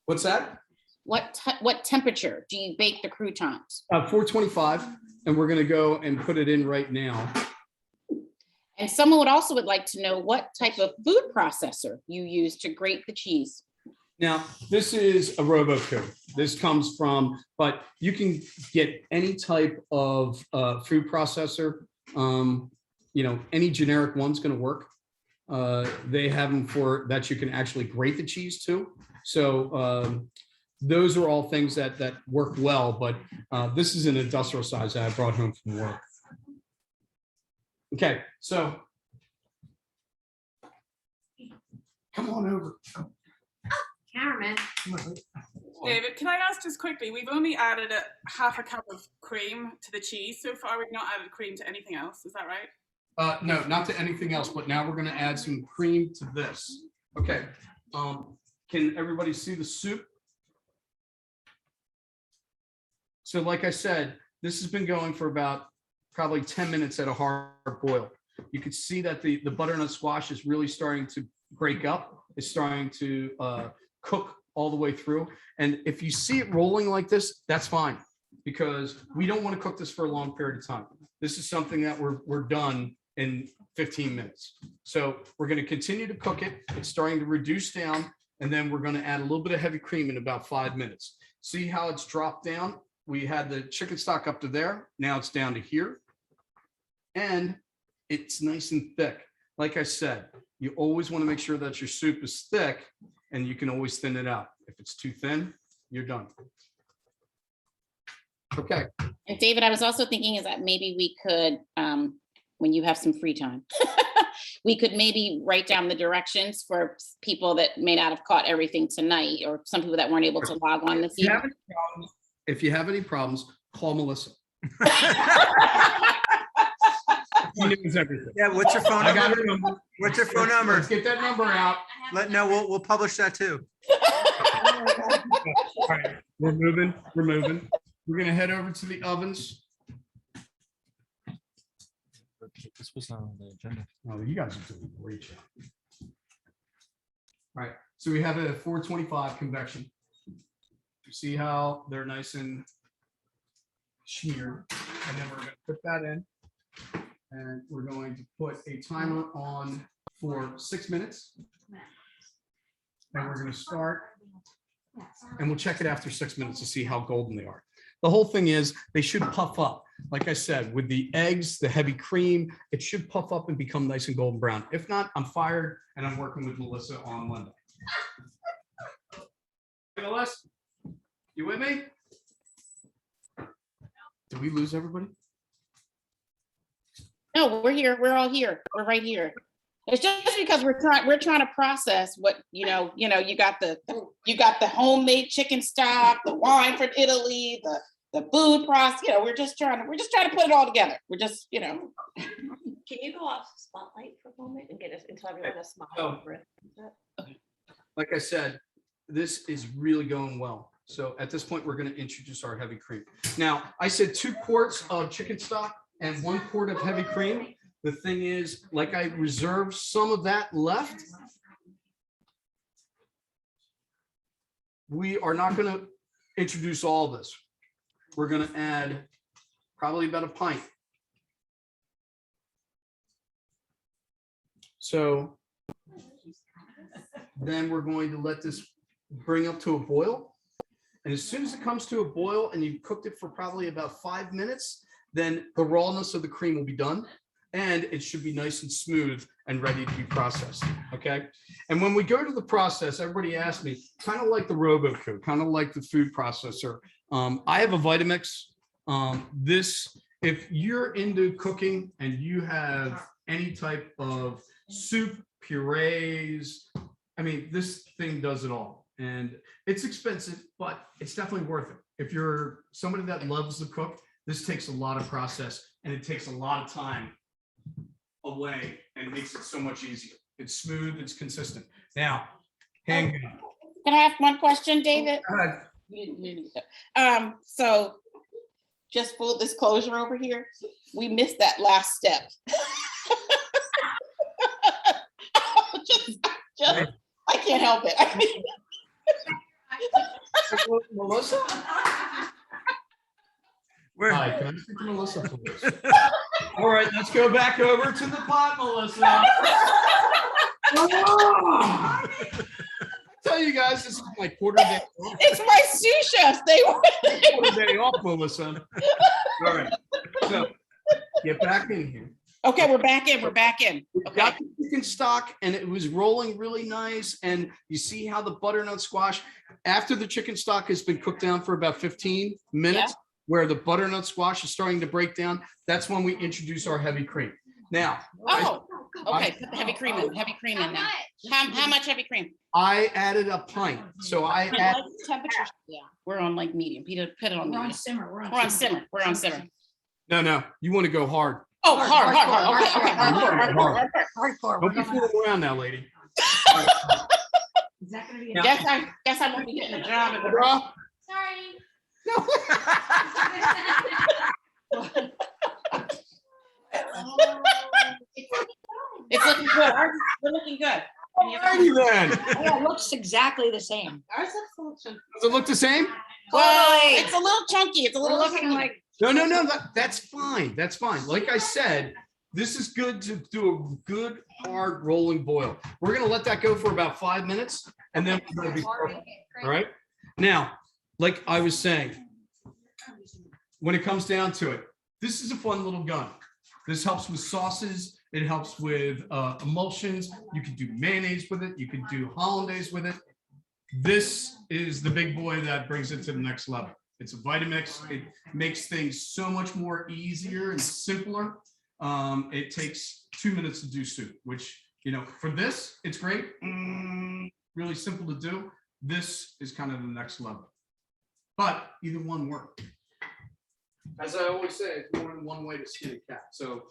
What's that? What temperature do you bake the croutons? 425, and we're going to go and put it in right now. And someone would like to know what type of food processor you use to grate the cheese. Now, this is a RoboCo. This comes from, but you can get any type of food processor. Any generic one's going to work. They have them for that you can actually grate the cheese too. So those are all things that work well. But this is an industrial size that I brought home from work. Okay, so come on over. Cameraman. David, can I ask just quickly, we've only added a half a cup of cream to the cheese so far. We've not added cream to anything else. Is that right? No, not to anything else, but now we're going to add some cream to this. Okay. Can everybody see the soup? So like I said, this has been going for about probably 10 minutes at a hard boil. You can see that the butternut squash is really starting to break up. It's starting to cook all the way through. And if you see it rolling like this, that's fine, because we don't want to cook this for a long period of time. This is something that we're done in 15 minutes. So we're going to continue to cook it. It's starting to reduce down, and then we're going to add a little bit of heavy cream in about 5 minutes. See how it's dropped down? We had the chicken stock up to there. Now it's down to here. And it's nice and thick. Like I said, you always want to make sure that your soup is thick, and you can always thin it out. If it's too thin, you're done. Okay. And David, I was also thinking is that maybe we could, when you have some free time, we could maybe write down the directions for people that may not have caught everything tonight, or some people that weren't able to log on this evening. If you have any problems, call Melissa. He knows everything. Yeah, what's your phone I got number? her number. What's your phone number? Let's get that number out. We'll publish that too. All right, we're moving. We're gonna head over to the ovens. This was not on the agenda. Oh, you guys are doing a great job. All right, so we have a 425 convection. You see how they're nice and smeared, and then we're gonna put that in. And we're going to put a timer on for 6 minutes. And we're going to start, and we'll check it after 6 minutes to see how golden they are. The whole thing is they should puff up. Like I said, with the eggs, the heavy cream, it should puff up and become nice and golden brown. If not, I'm fired, and I'm working with Melissa on Monday. Melissa, you with me? Did we lose everybody? No, we're here. We're all here. We're right here. It's just because we're trying to process what, you got the homemade chicken stock, the wine from Italy, the food process, we're just trying to put it all together. We're just, Can you go off spotlight for a moment and get us until everyone has smile over it? Like I said, this is really going well. So at this point, we're going to introduce our heavy cream. Now, I said 2 quarts of chicken stock and 1 quart of heavy cream. The thing is, like I reserved some of that left. We are not going to introduce all of this. We're going to add probably about a pint. So then we're going to let this bring up to a boil. And as soon as it comes to a boil and you've cooked it for probably about 5 minutes, then the rawness of the cream will be done. and it should be nice and smooth and ready to be processed, okay? And when we go to the process, everybody asks me, kind of like the RoboCo, kind of like the food processor. I have a Vitamix. If you're into cooking and you have any type of soup, purees, I mean, this thing does it all. And it's expensive, but it's definitely worth it. If you're somebody that loves to cook, this takes a lot of process and it takes a lot of time away and makes it so much easier. It's smooth, it's consistent. Now, hang on. Can I ask one question, David? So just full disclosure over here, we missed that last step. just, I can't help it. I mean, Melissa? Hi, can I speak to Melissa, please? All right, let's go back over to the pot, Melissa. Tell you guys, this is my quarter day off. It's my sous chefs. They Quarter day off, Melissa. All right, so get back in here. Okay, we're back in. We're back in. We Okay. got the chicken stock and it was rolling really nice. And you see how the butternut squash, after the chicken stock has been cooked down for about 15 minutes, where the butternut squash is starting to break down, that's when we introduce our heavy cream. Now, Oh, okay. Put the heavy cream in. Heavy cream in now. How much heavy cream? I added a pint. So I add, Temperature. Yeah, we're on like medium. Peter, put it on We're on medium. simmer. We're on simmer. We're on simmer. no, you want to go hard. Oh, hard. Okay, okay. Hardcore. Don't be fooling around now, lady. Is that gonna be? Guess I won't be getting a job. Bruh. Sorry. It's looking good. We're looking good. Alrighty then. Yeah, it looks exactly the same. Does it look the same? Well, it's a little chunky. It's a little Looking chunky. like. No, that's fine. That's fine. Like I said, this is good to do a good hard rolling boil. We're gonna let that go for about 5 minutes and then we're gonna be perfect. All right. Now, like I was saying, when it comes down to it, this is a fun little gun. This helps with sauces. It helps with emulsions. You can do mayonnaise with it. You can do hollandaise with it. This is the big boy that brings it to the next level. It's a Vitamix. It makes things so much more easier and simpler. It takes 2 minutes to do soup, which, you know, for this, it's great. Really simple to do. This is kind of the next level. But either one works. As I always say, it's more than one way to skin a cat. So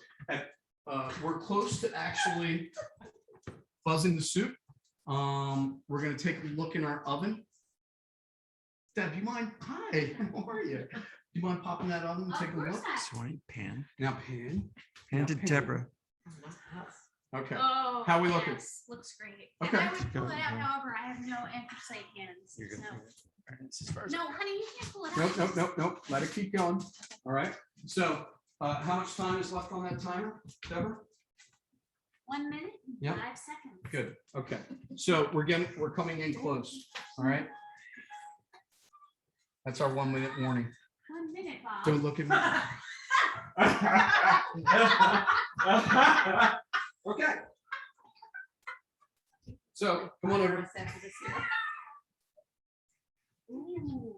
we're close to actually buzzing the soup. We're going to take a look in our oven. Deb, do you mind? Hi, how are you? Do you mind popping that oven and taking a look? Sweet pan. Now pan. Hand to Deborah. Okay. Oh, How we looking? yes, looks great. Okay. And I would pull it out, however, I have no anthracite hands. You're good. So. All right, this is first. No, honey, you can't pull it out. Nope. Let it keep going. All right. So how much time is left on that timer, Deborah? 1 minute, and Yep. 5 seconds. Good. Okay. So we're coming in close. All right. That's our 1 minute warning. 1 minute, Bob. Don't look at me. Okay. So come on over. Ooh.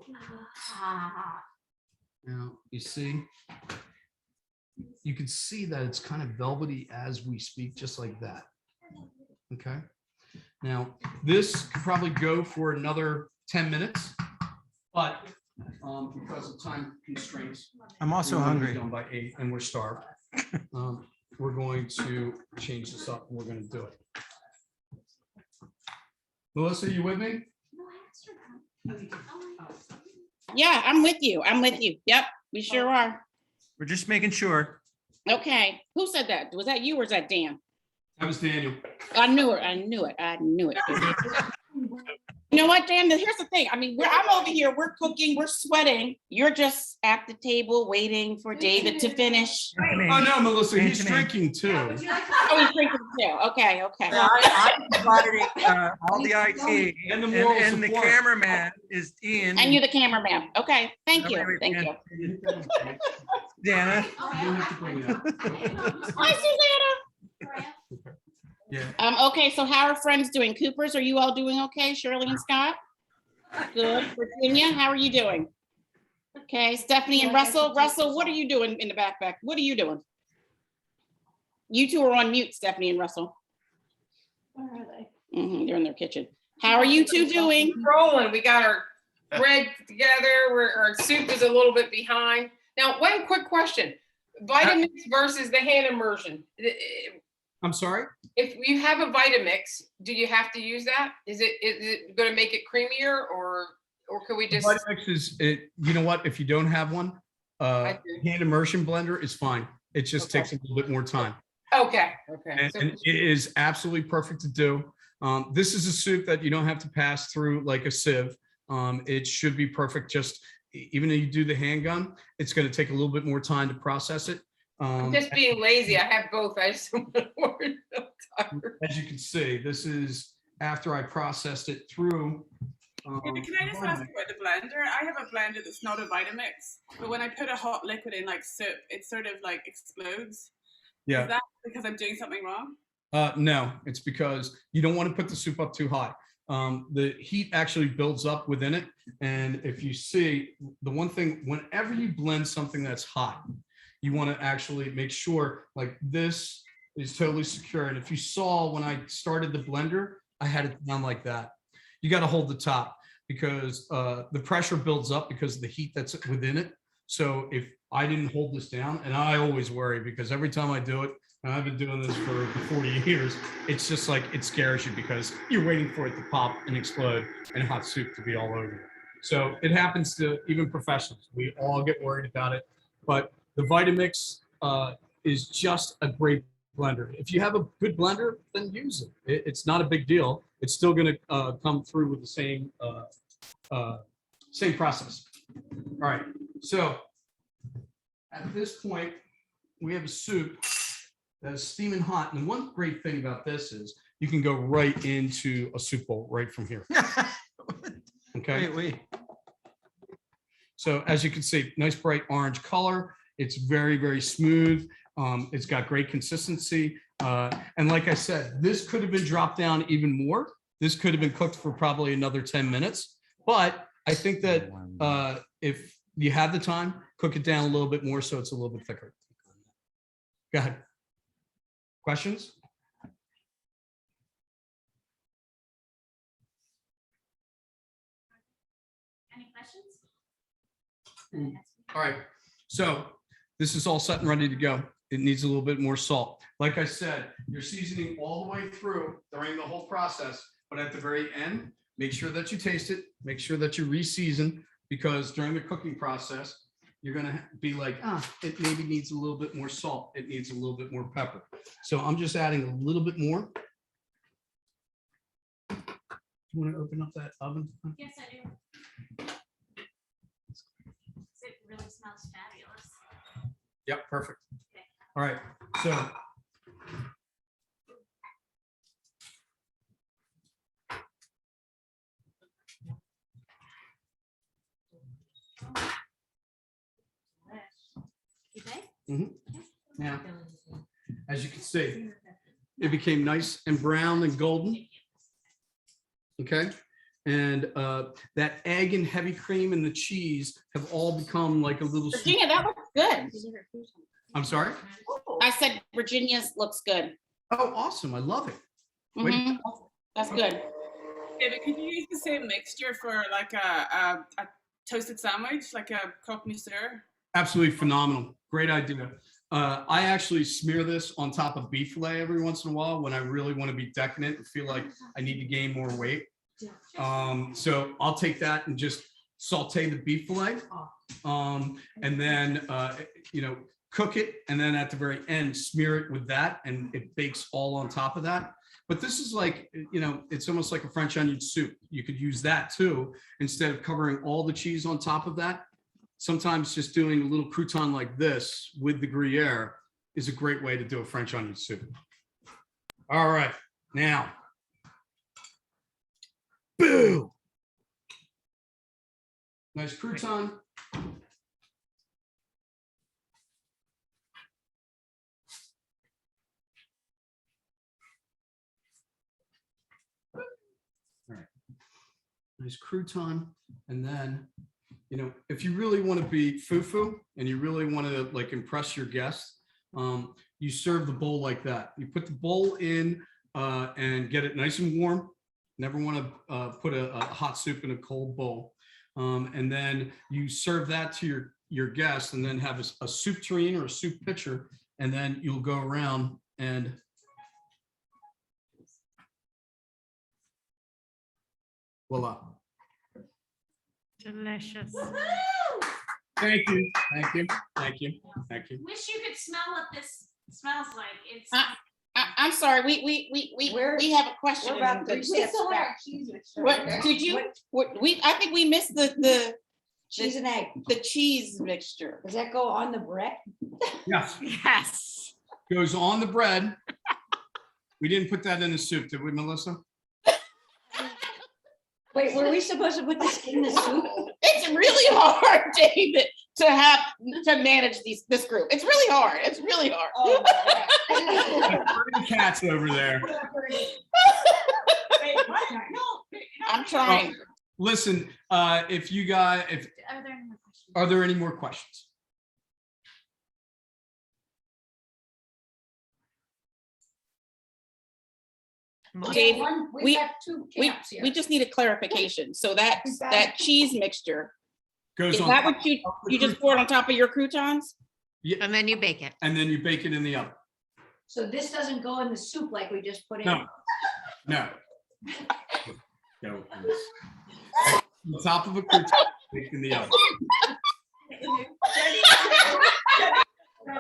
Now you see, you can see that it's kind of velvety as we speak, just like that. Okay. Now this could probably go for another 10 minutes, but because of time constraints, I'm also we wanna be hungry. done by 8 and we're starved. We're going to change this up and we're going to do it. Melissa, you with me? Yeah, I'm with you. Yep, we sure are. We're just making sure. Okay, who said that? Was that you or was that Dan? That was Daniel. I knew it. You know what, Dan? Here's the thing. I mean, I'm over here, we're cooking, we're sweating. You're just at the table waiting for David to finish. Oh no, Melissa, he's Anthony. drinking too. Oh, he's drinking too. Okay. I provided all the IT And the moral and the support. cameraman is Ian. And you're the cameraman. Okay, thank you. Dana. You don't have to bring it up. Hi, Susanna. Yeah. Okay, so how are friends doing? Coopers, are you all doing okay? Shirley and Scott? Good. Virginia, how are you doing? Okay, Stephanie and Russell. Russell, what are you doing in the backpack? What are you doing? You two are on mute, Stephanie and Russell. Where are they? They're in their kitchen. How are you two doing? Rolling. We got our bread together. Our soup is a little bit behind. Now, one quick question. Vitamix versus the hand immersion. I'm sorry? If you have a Vitamix, do you have to use that? Is it going to make it creamier or could we just? Vitamix is it. You know what? If you don't have one, hand immersion blender is fine. It just takes a little bit more time. Okay. And it is absolutely perfect to do. This is a soup that you don't have to pass through like a sieve. It should be perfect. Just even if you do the handgun, it's going to take a little bit more time to process it. I'm just being lazy. I have both. I just don't want to worry. As you can see, this is after I processed it through. David, can I just ask you about the blender? I have a blender that's not a Vitamix, but when I put a hot liquid in like soup, it sort of like explodes. Yeah. Is that because I'm doing something wrong? No, it's because you don't want to put the soup up too high. The heat actually builds up within it. And if you see, the one thing, whenever you blend something that's hot, you want to actually make sure like this is totally secure. And if you saw when I started the blender, I had it down like that. You got to hold the top because the pressure builds up because of the heat that's within it. So if I didn't hold this down, and I always worry because every time I do it, and I've been doing this for 40 years, it's just like it scares you because you're waiting for it to pop and explode and hot soup to be all over you. So it happens to even professionals. We all get worried about it, but the Vitamix is just a great blender. If you have a good blender, then use it. It's not a big deal. It's still going to come through with the same process. All right. So at this point, we have a soup that is steaming hot. And one great thing about this is you can go right into a soup bowl right from here. Okay. Wait. So as you can see, nice bright orange color. It's very, very smooth. It's got great consistency. And like I said, this could have been dropped down even more. This could have been cooked for probably another 10 minutes. But I think that if you have the time, cook it down a little bit more so it's a little bit thicker. Go ahead. Questions? Any questions? All right. So this is all set and ready to go. It needs a little bit more salt. Like I said, you're seasoning all the way through during the whole process, but at the very end, make sure that you taste it. Make sure that you re-season because during the cooking process, you're going to be like, it maybe needs a little bit more salt. It needs a little bit more pepper. So I'm just adding a little bit more. You want to open up that oven? Yes, I do. It really smells fabulous. Yep, perfect. All right, so now, as you can see, it became nice and brown and golden. Okay, and that egg and heavy cream and the cheese have all become like a little. Virginia, that looks good. I'm sorry? I said Virginia's looks good. Oh, awesome. I love it. That's good. David, could you use the same mixture for like a toasted sandwich, like a croque monsieur? Absolutely phenomenal. Great idea. I actually smear this on top of beef fillet every once in a while when I really want to be decadent and feel like I need to gain more weight. So I'll take that and just saute the beef fillet and then, cook it. And then at the very end, smear it with that and it bakes all on top of that. But this is like, it's almost like a French onion soup. You could use that too, instead of covering all the cheese on top of that. Sometimes just doing a little crouton like this with the Gruyere is a great way to do a French onion soup. All right, now, boo! Nice crouton. nice crouton. And then, you know, if you really want to be foo-foo and you really want to like impress your guests, you serve the bowl like that. You put the bowl in and get it nice and warm. Never want to put a hot soup in a cold bowl. And then you serve that to your guests, and then have a soup tureen or a soup pitcher, and then you'll go around and voila. Delicious. Thank you, thank you, thank you, thank you. Wish you could smell what this smells like. It's. I'm sorry, we have a question. We're about What 3 steps back. did you, I think we missed the Cheese and egg. the cheese mixture. Does that go on the bread? Yes, Yes. goes on the bread. We didn't put that in the soup, did we, Melissa? Wait, were we supposed to put this in the soup? It's really hard, David, to manage this group. It's really hard. It's really hard. Oh, Cats over there. I'm trying. Listen, if you guys, Are there any more questions? are there any more questions? Dave, we have two camps here. we just need a clarification. So that cheese mixture, Goes is on. that top what you of the just crouton. poured on top of your croutons? Yeah, And then you bake it. and then you bake it in the oven. So this doesn't go in the soup like we just put in? No, no. Go on the top of a crouton, baked in the oven. I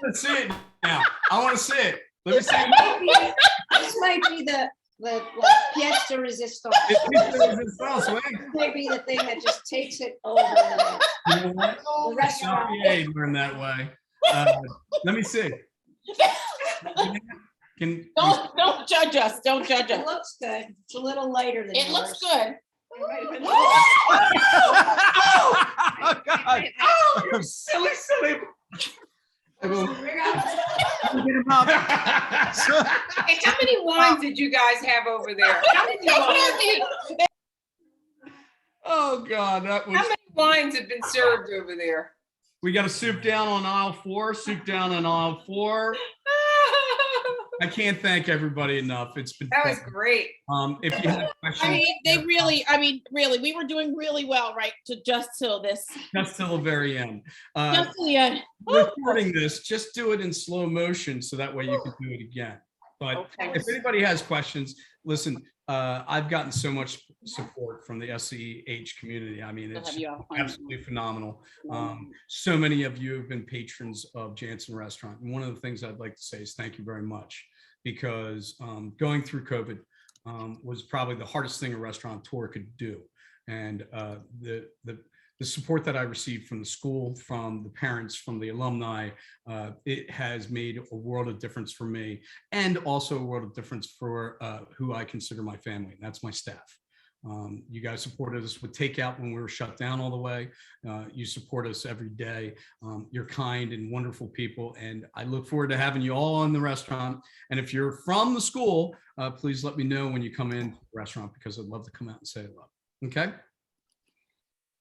want to see it now. I want to see it. Let me see it. This might be the like, pièce de résistance. It's also, This might be the thing that just takes it over you know what? the restaurant. Champier learned that way. Let me see. Can Don't judge us. Don't judge It us. looks good. It's a little lighter than It yours. looks good. Oh God! Oh, you're silly. Hey, how many wines did you guys have over there? How many wines, Oh God, that was. how many wines have been served over there? We got a soup down on aisle 4. Soup down on aisle 4. I can't thank everybody enough. It's been. That was fun. great. If you have questions, Really, we were doing really well, right? To just till this, just till the very end. just till the end. Recording this, just do it in slow motion so that way you can do it again. But Okay. if anybody has questions, listen, I've gotten so much support from the SCH community. I mean, We'll it's have you all on. absolutely phenomenal. So many of you have been patrons of Jansen Restaurant. And one of the things I'd like to say is thank you very much, because going through COVID was probably the hardest thing a restaurateur could do. And the support that I received from the school, from the parents, from the alumni, it has made a world of difference for me, and also a world of difference for who I consider my family, and that's my staff. You guys supported us with takeout when we were shut down all the way. You support us every day. You're kind and wonderful people, and I look forward to having you all in the restaurant. And if you're from the school, please let me know when you come in to the restaurant, because I'd love to come out and say hello. Okay?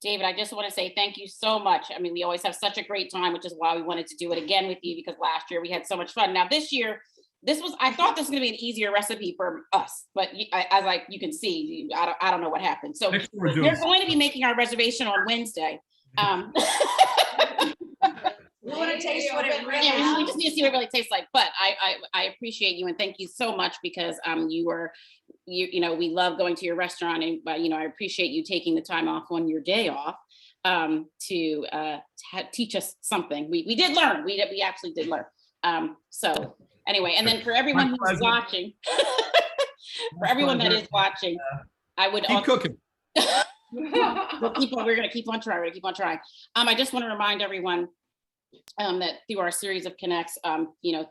David, I just want to say thank you so much. I mean, we always have such a great time, which is why we wanted to do it again with you, because last year we had so much fun. Now this year, I thought this was going to be an easier recipe for us, but as you can see, I don't know what happened. So we're going to be making our reservation on Wednesday. We want to taste what it really Yeah, we is. just need to see what it really tastes like. But I appreciate you, and thank you so much, because you know, we love going to your restaurant, and I appreciate you taking the time off on your day off to teach us something. We did learn. We actually did learn. So anyway, and then for everyone who's watching, for everyone that is watching, I would keep cooking. We're gonna keep on trying. We're gonna keep on trying. I just want to remind everyone that through our series of CONNEX,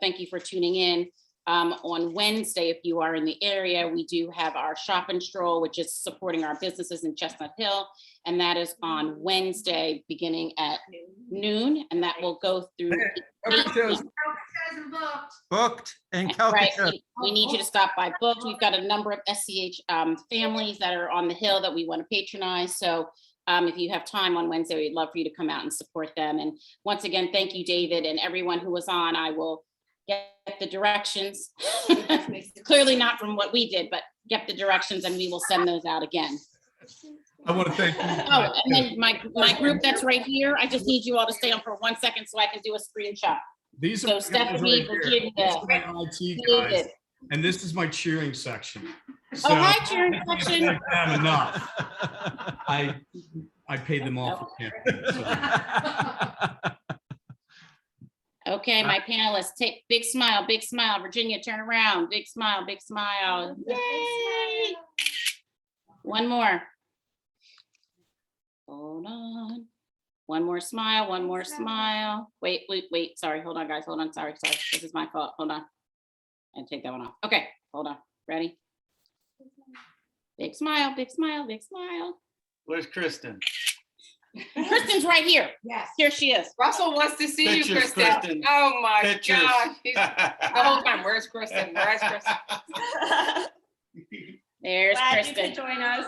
thank you for tuning in. On Wednesday, if you are in the area, we do have our shop and stroll, which is supporting our businesses in Chestnut Hill. And that is on Wednesday, beginning at noon. And that will go through. Present booked. Booked and Right, Celtic. we need you to stop by booked. We've got a number of SCH families that are on the hill that we want to patronize. So if you have time on Wednesday, we'd love for you to come out and support them. And once again, thank you, David, and everyone who was on. I will get the directions. Clearly not from what we did, but get the directions and we will send those out again. I want to thank you. Oh, and then my group that's right here, I just need you all to stay on for 1 second so I can do a screenshot. These So are Stephanie, Virginia, These are my IT guys, David. and this is my cheering section. So, Oh, hi, cheering section. I thank them enough. I paid them off. For camping, so. Okay, my panelists, take big smile, big smile. Virginia, turn around, big smile, big smile. Yay! One more. Hold on. One more smile, one more smile. Wait, sorry, hold on, guys, hold on, sorry. This is my fault, hold on. And take that one off. Okay, hold on, ready? Big smile, big smile, big smile. Where's Kristen? Kristen's right here. Yes. Here she is. Russell wants to see you, Pictures, Kristen. Kristen. Oh my Pictures. gosh. He's the whole time, where's Kristen? Where's Kristen? There's Glad you Kristen. could join us.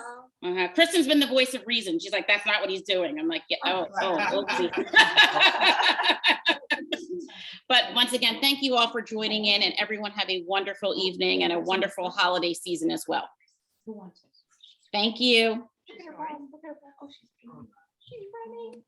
Kristen's been the voice of reason. She's like, that's not what he's doing. I'm like, yeah, oopsie. But once again, thank you all for joining in, and everyone have a wonderful evening and a wonderful holiday season as well. Thank you. Look at her bum, look at her bum. Oh, she's running.